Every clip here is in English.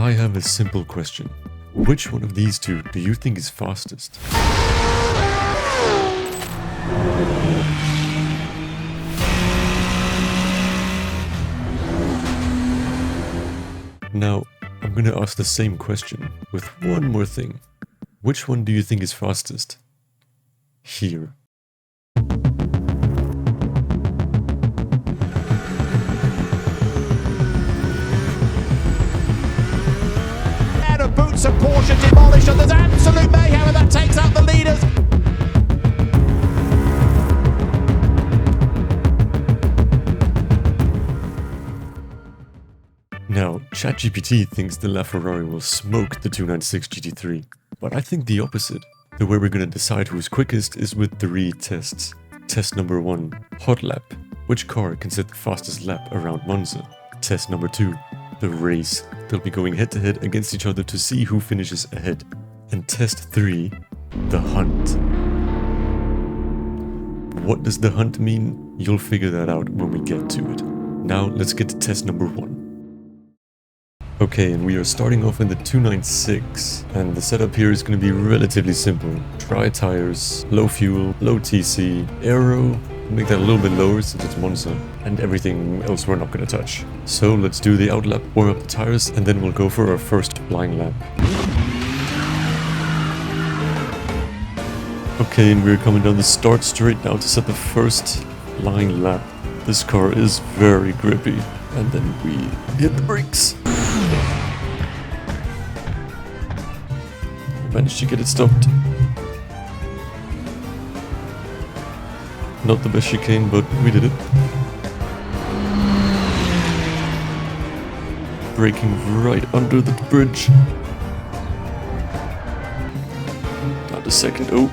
I have a simple question. Which one of these two do you think is fastest? Now, I'm gonna ask the same question with one more thing. Which one do you think is fastest? Here. Boots and Porsche demolished, and there's absolute mayhem, and that takes out the leaders. Now, ChatGPT thinks the LaFerrari will smoke the 296 GT3, but I think the opposite. The way we're gonna decide who's quickest is with 3 tests. Test number 1, Hotlap. Which car can set the fastest lap around Monza? Test number 2, the race. They'll be going head to head against each other to see who finishes ahead. And test 3, the hunt. What does the hunt mean? You'll figure that out when we get to it. Now let's get to test number 1. Okay, and we are starting off in the 296, and the setup here is going to be relatively simple. Dry tires, low fuel, low TC, aero, make that a little bit lower since it's Monza, and everything else we're not going to touch. So let's do the outlap, warm up the tires, and then we'll go for our first flying lap. Okay, and we're coming down the start straight now to set the first flying lap. This car is very grippy, and then we hit the brakes. Managed to get it stopped. Not the best chicane, but we did it. Braking right under the bridge. Down to second. Oh,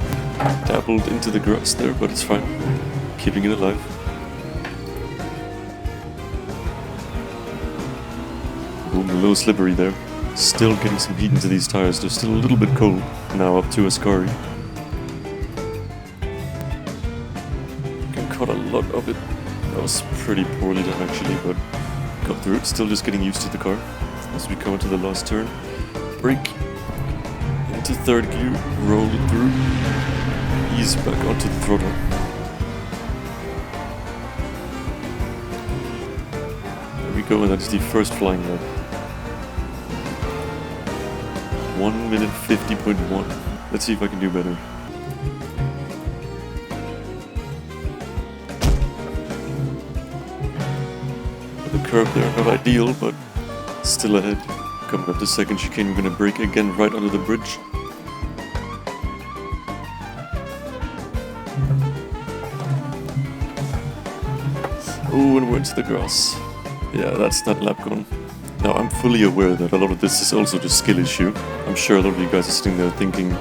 dabbled into the grass there, but it's fine. Keeping it alive. Boom, a little slippery there. Still getting some heat into these tires. They're still a little bit cold. Now up to Ascari. Caught a lot of it. That was pretty poorly done actually, but got through it. Still just getting used to the car. As we come into the last turn. Brake. Into third gear. Roll it through. Ease back onto the throttle. There we go, and that's the first flying lap. 1 minute 50.1. Let's see if I can do better. The curve there, not ideal, but still ahead. Coming up the second chicane, we're gonna brake again right under the bridge. Oh, and we're into the grass. Yeah, that's that lap gone. Now, I'm fully aware that a lot of this is also just skill issue. I'm sure a lot of you guys are sitting there thinking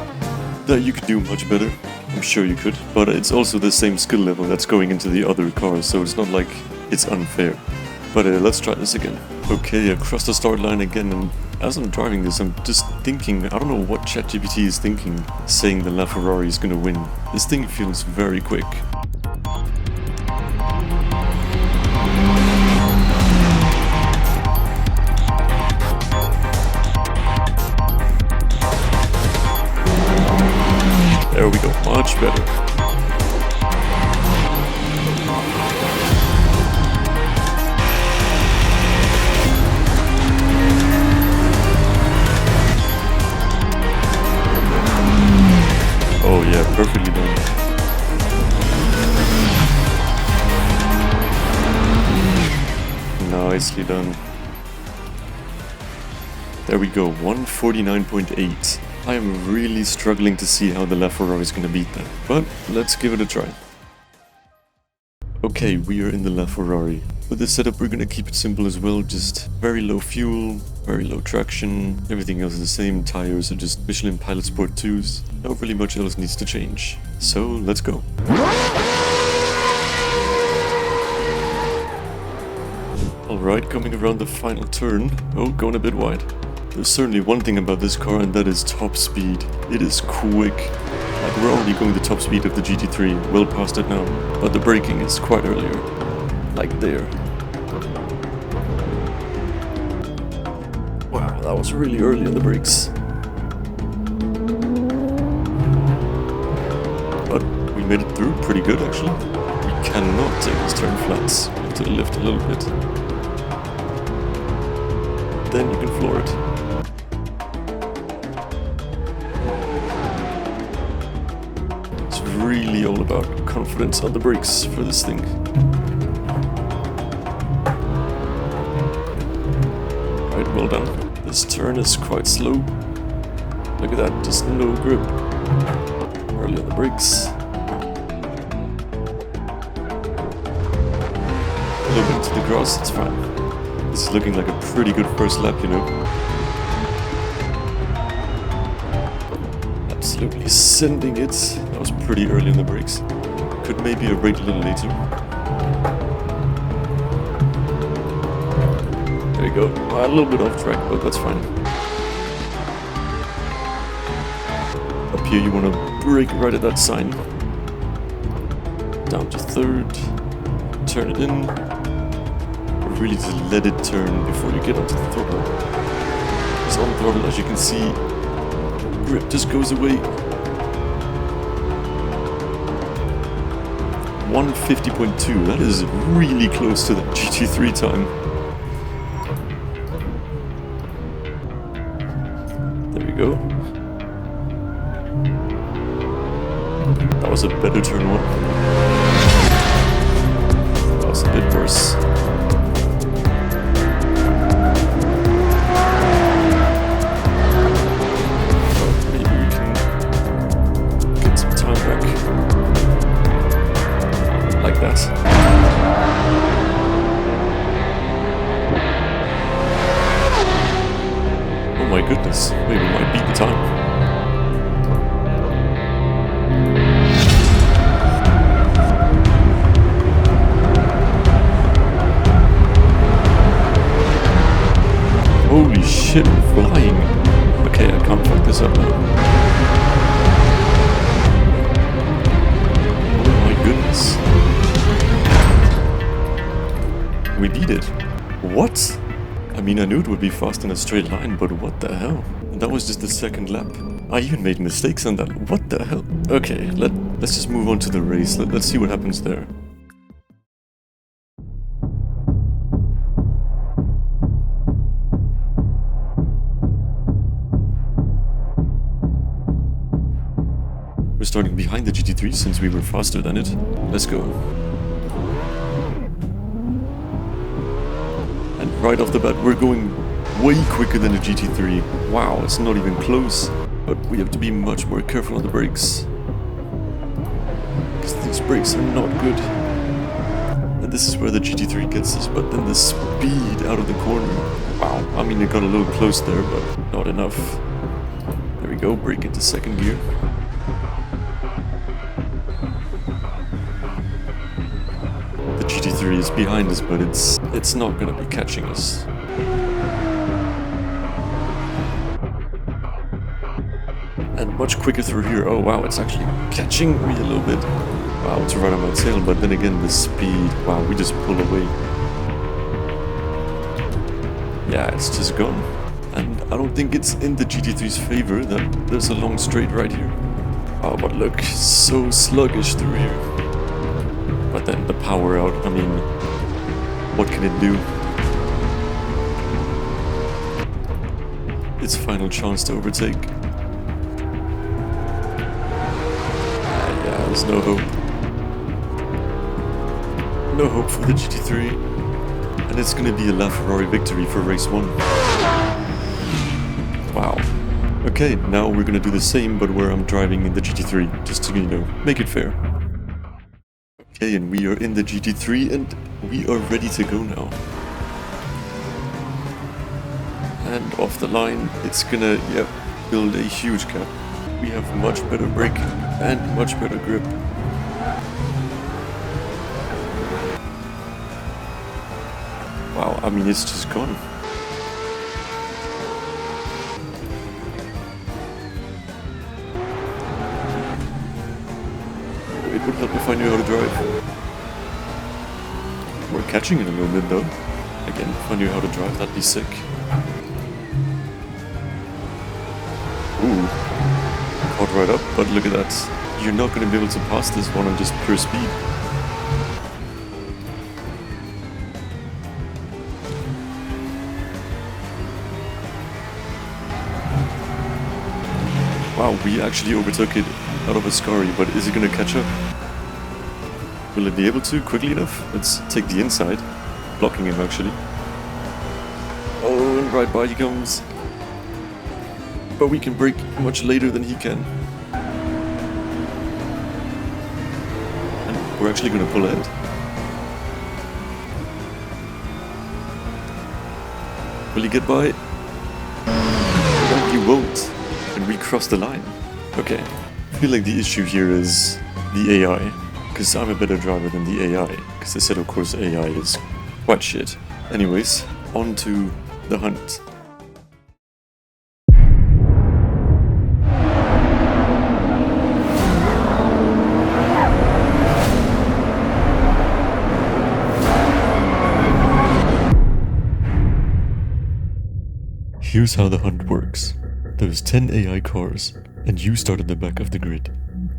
that you could do much better. I'm sure you could, but it's also the same skill level that's going into the other cars, so it's not like it's unfair. But let's try this again. Okay, across the start line again, and as I'm driving this, I'm just thinking, I don't know what ChatGPT is thinking, saying the LaFerrari is gonna win. This thing feels very quick. There we go, much better. Oh yeah, perfectly done. Nicely done. There we go, 149.8. I am really struggling to see how the LaFerrari is going to beat that, but let's give it a try. Okay, we are in the LaFerrari. With this setup we're going to keep it simple as well, just very low fuel, very low traction, everything else is the same, tires are just Michelin Pilot Sport 2s, not really much else needs to change. So let's go. Alright, coming around the final turn. Oh, going a bit wide. There's certainly one thing about this car, and that is top speed. It is quick. Like, we're already going the top speed of the GT3, well past it now. But the braking is quite earlier. Like there. Wow, that was really early on the brakes. But we made it through pretty good actually. We cannot take this turn flats. We have to lift a little bit. Then you can floor it. It's really all about confidence on the brakes for this thing. Right, well done. This turn is quite slow. Look at that, just no grip. Early on the brakes. A little bit into the grass, it's fine. This is looking like a pretty good first lap, you know. Absolutely sending it. That was pretty early on the brakes. Could maybe have braked a little later. There you go. A little bit off track, but that's fine. Up here you want to brake right at that sign. Down to third. Turn it in. Really just let it turn before you get onto the throttle. Because on throttle, as you can see, grip just goes away. 150.2, that is really close to the GT3 time. There we go. That was a better turn one. That was a bit worse. Oh my goodness, maybe we might beat the time. Holy shit, we're flying. Okay, I can't fuck this up now. Oh my goodness. We beat it. What? I mean, I knew it would be fast in a straight line, but what the hell? And that was just the second lap. I even made mistakes on that. What the hell? Okay, let's just move on to the race. Let's see what happens there. We're starting behind the GT3 since we were faster than it. Let's go. And right off the bat, we're going way quicker than the GT3. Wow, it's not even close. But we have to be much more careful on the brakes. Because these brakes are not good. And this is where the GT3 gets us, but then the speed out of the corner. Wow, I mean, it got a little close there, but not enough. There we go, brake into second gear. The GT3 is behind us, but it's not gonna be catching us. And much quicker through here. Oh wow, it's actually catching me a little bit. Wow, it's right on my tail, but then again the speed. Wow, we just pull away. Yeah, it's just gone. And I don't think it's in the GT3's favor that there's a long straight right here. Oh, but look, so sluggish through here. But then the power out, I mean, what can it do? Its final chance to overtake. Yeah, there's no hope. No hope for the GT3. And it's gonna be a Ferrari victory for race 1. Wow. Okay, now we're gonna do the same, but where I'm driving in the GT3, just to, you know, make it fair. Okay, and we are in the GT3 and we are ready to go now. And off the line, it's gonna, build a huge gap. We have much better brake and much better grip. Wow, I mean, it's just gone. It would help if I knew how to drive. We're catching it a little bit though. Again, if I knew how to drive, that'd be sick. Ooh. Caught right up, but look at that. You're not going to be able to pass this one on just pure speed. Wow, we actually overtook it out of a scurry, but is it going to catch up? Will it be able to quickly enough? Let's take the inside, blocking him actually. Oh, and right by he comes. But we can brake much later than he can. And we're actually going to pull ahead. Will he get by? No, he won't. And we cross the line. Okay, I feel like the issue here is the AI. Because I'm a better driver than the AI. Because they said of course AI is quite shit. Anyways, on to the hunt. Here's how the hunt works. There's 10 AI cars, and you start at the back of the grid.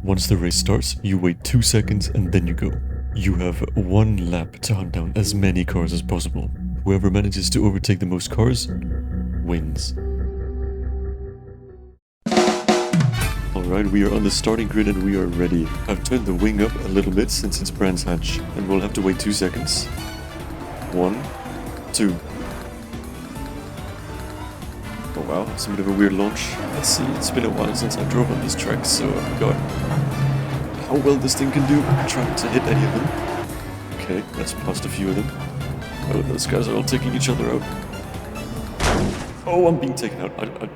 Once the race starts, you wait 2 seconds and then you go. You have 1 lap to hunt down as many cars as possible. Whoever manages to overtake the most cars, wins. Alright, we are on the starting grid and we are ready. I've turned the wing up a little bit since it's Brands Hatch, and we'll have to wait 2 seconds. 1, 2. Oh wow, it's a bit of a weird launch. Let's see, it's been a while since I drove on this track, so I got how well this thing can do. I'm trying to hit any of them. Okay, that's past a few of them. Oh, those guys are all taking each other out. Oh, I'm being taken out. I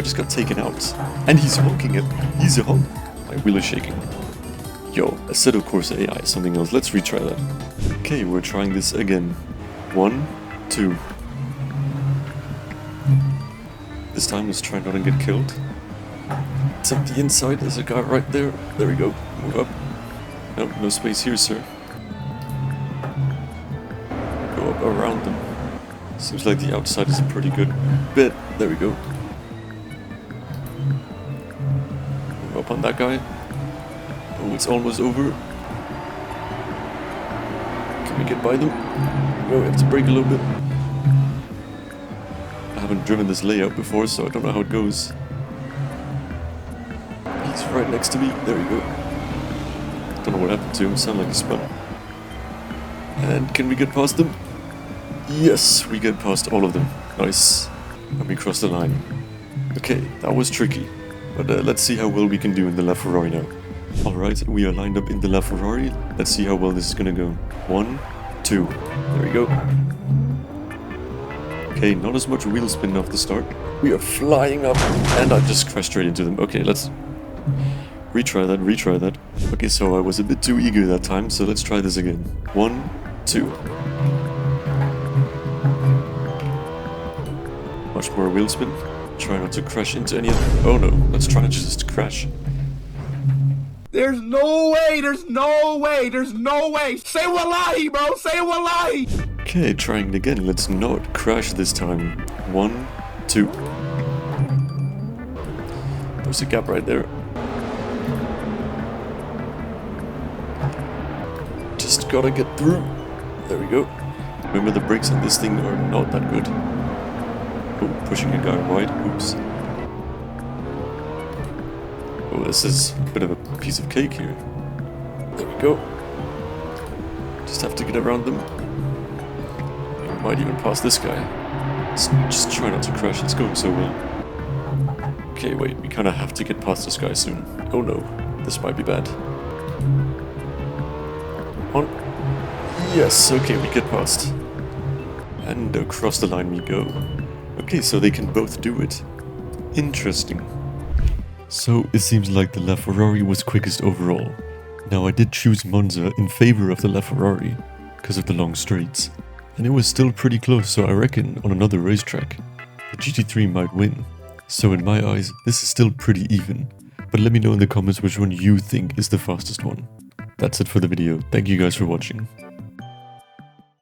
just got taken out. And he's honking it. He's a honk. My wheel is shaking. Yo, I said of course AI is something else. Let's retry that. Okay, we're trying this again. 1, 2. This time, let's try not to get killed. Tap the inside, there's a guy right there. There we go, move up. Nope, no space here, sir. Go up around them. Seems like the outside is a pretty good bet. There we go. Move up on that guy. Oh, it's almost over. Can we get by them? Oh, we have to brake a little bit. I haven't driven this layout before, so I don't know how it goes. He's right next to me. There we go. Don't know what happened to him. Sound like he spun. And can we get past them? Yes, we get past all of them. Nice. And we cross the line. Okay, that was tricky. But let's see how well we can do in the LaFerrari now. Alright, we are lined up in the LaFerrari. Let's see how well this is gonna go. 1, 2. There we go. Okay, not as much wheel spin off the start. We are flying up, and I just crashed straight into them. Okay, let's retry that. Okay, so I was a bit too eager that time, so let's try this again. 1, 2. Much more wheel spin. Try not to crash into any of them. Oh no, let's try not just crash. There's no way, there's no way, there's no way. Say wallahi, bro, say wallahi. Okay, trying it again. Let's not crash this time. 1, 2. There's a gap right there. Just gotta get through. There we go. Remember, the brakes on this thing are not that good. Oh, pushing a guy wide. Oops. Oh, this is a bit of a piece of cake here. There we go. Just have to get around them. Might even pass this guy. Let's just try not to crash, it's going so well. Okay, wait, we kinda have to get past this guy soon. Oh no, this might be bad. On. Yes, okay, we get past. And across the line we go. Okay, so they can both do it. Interesting. So it seems like the LaFerrari was quickest overall. Now I did choose Monza in favor of the LaFerrari, because of the long straights. And it was still pretty close, so I reckon on another racetrack, the GT3 might win. So in my eyes, this is still pretty even. But let me know in the comments which one you think is the fastest one. That's it for the video. Thank you guys for watching.